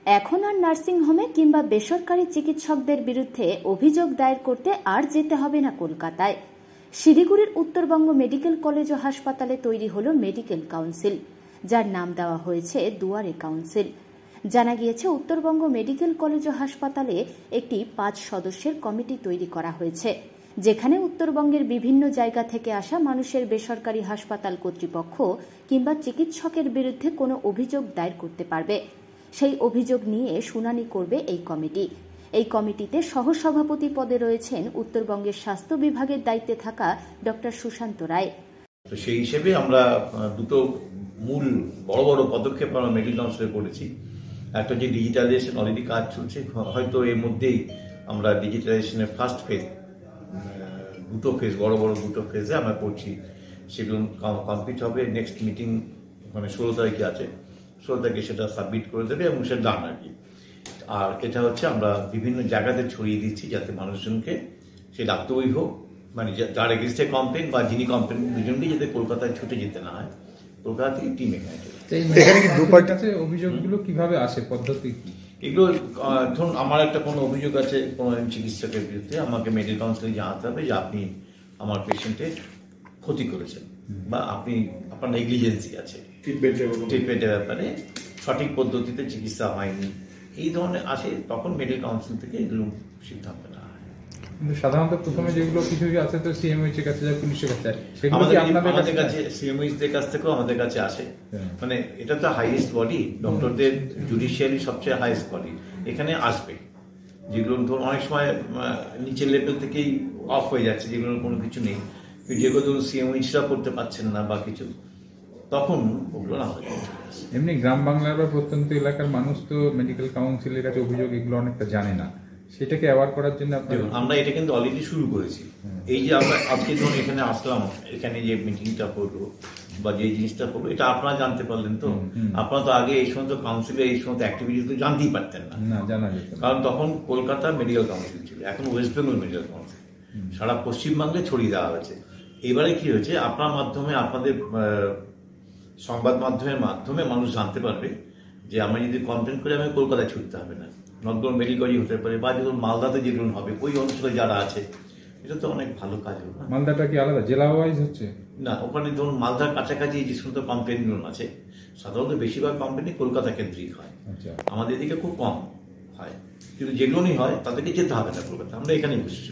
এখন আর নার্সিংহোমে কিংবা বেসরকারি চিকিৎসকদের বিরুদ্ধে অভিযোগ দায়ের করতে আর যেতে হবে না কলকাতায়। শিলিগুড়ির উত্তরবঙ্গ মেডিকেল কলেজ ও হাসপাতালে তৈরি হলো মেডিকেল কাউন্সিল, যার নাম দেওয়া হয়েছে দুয়ারে কাউন্সিল। জানা গিয়েছে, উত্তরবঙ্গ মেডিকেল কলেজ ও হাসপাতালে একটি 5 সদস্যের কমিটি তৈরি করা হয়েছে, যেখানে উত্তরবঙ্গের বিভিন্ন জায়গা থেকে আসা মানুষের বেসরকারি হাসপাতাল কর্তৃপক্ষ কিংবা চিকিৎসকের বিরুদ্ধে কোনো অভিযোগ দায়ের করতে পারবে। সেই অভিযোগ নিয়ে শুনানি করবে এই কমিটি। এই কমিটিতে সহসভাপতি পদে রয়েছেন উত্তরবঙ্গের স্বাস্থ্য বিভাগের দায়িত্বে থাকা ডক্টর সুশান্ত রায়। তো সেই হিসেবে আমরা দুটো মূল বড় বড় পদক্ষেপ আমরা মেডিকেল কাউন্সিলে করেছি। একটা যে ডিজিটালাইজেশন অলরেডি কাজ চলছে, হয়তো এর মধ্যেই আমরা ডিজিটালাইজেশনের ফার্স্ট ফেজ, বড় বড় দুটো ফেজে আমরা করছি, সেগুলো কমপ্লিট হবে। নেক্সট মিটিং মানে 16 তারিখে আছে, 16 তারিখে সেটা সাবমিট করে দেবে এবং সেটা ডান আর কি। আর এটা হচ্ছে আমরা বিভিন্ন জায়গাতে ছড়িয়ে দিচ্ছি, যাতে মানুষজনকে সে ডাক্তারই হোক, মানে যার এগেনস্টে কমপ্লেন বা যিনি কমপ্লেন, দুজনকেই যাতে কলকাতায় ছুটে যেতে না হয়, কলকাতা থেকে টিম এখানে কি দুপার কাছে অভিযোগগুলো কিভাবে আসে, পদ্ধতি কি? এগুলো ধরুন আমার একটা কোনো অভিযোগ আছে কোনো চিকিৎসকের বিরুদ্ধে, আমাকে মেডিকেল কাউন্সিলে জানাতে হবে যে আপনি আমার পেশেন্টের ক্ষতি করেছেন বা আপনার নেগলিজেন্সি আছে ট্রিটমেন্টের ব্যাপারে, সঠিক পদ্ধতিতে চিকিৎসা হয়নি, এই ধরনের আসে, তখন মেডিকেল কাউন্সিল থেকে এগুলো সিদ্ধান্ত নেওয়া হয়। কিন্তু সাধারণত প্রথমে যেগুলো কিছু আছে তো সিএমএইচ এর কাছে যায়, পুলিশের কাছে যায়, আমাদের কাছে সিএমএইচ দের কাছ থেকেও আমাদের কাছে আসে। মানে এটা তো হাইয়েস্ট বডি, ডক্টরদের জুডিশিয়ারি সবচেয়ে হাইয়েস্ট বডি, এখানে আসবে। যেগুলো ধরুন অনেক সময় নিচের লেভেল থেকেই অফ হয়ে যাচ্ছে, যেগুলোর কোনো কিছু নেই, যেগুলো ধরুন সিএমএইচরা করতে পারছেন না বা কিছু, তখন ওগুলো না হয়ে যাচ্ছে। এমনি গ্রাম বাংলার বা প্রত্যন্ত এলাকার মানুষ তো মেডিকেল কাউন্সিলের কাছে অভিযোগ এগুলো অনেকটা জানে না, সেটাকে অ্যাওয়ার করার জন্য আমরা এটা কিন্তু অলরেডি শুরু করেছি। এই যে আমরা আজকে যখন এখানে আসলাম, এখানে যে মিটিংটা করবো বা যে জিনিসটা করবো, এটা আপনারা জানতে পারলেন। তো আপনারা তো আগে এই সমস্ত কাউন্সিলে এই সমস্ত অ্যাক্টিভিটিস তো জানতেই পারতেন না, জানা যেত, কারণ তখন কলকাতা মেডিকেল কাউন্সিল ছিল, এখন ওয়েস্ট বেঙ্গল মেডিকেল কাউন্সিল সারা পশ্চিমবঙ্গে ছড়িয়ে দেওয়া হয়েছে। এবারে কি হয়েছে, আপনার মাধ্যমে, আপনাদের সংবাদ মাধ্যমের মাধ্যমে মানুষ জানতে পারবে যে আমি যদি কমপ্লেন করে আমি কলকাতায় ছুটতে হবে না, নর্থ মেডিকেলই হতে পারে, বা যেগুলো মালদাতে যেগুলো হবে ওই অঞ্চলে যারা আছে, এটা তো অনেক ভালো কাজ হবে। মালদাটা কি আলাদা জেলা ওয়াইজ হচ্ছে না, ওখানে ধরুন মালদার কাছাকাছি যে সমস্ত কমপ্লেনগুলো আছে, সাধারণত বেশিরভাগ কমপ্লেন কলকাতা কেন্দ্রিক হয়, আমাদের দিকে খুব কম হয়, কিন্তু যেগুলো হয় তাদেরকে যেতে হবে না কলকাতা, আমরা এখানেই বসেছি।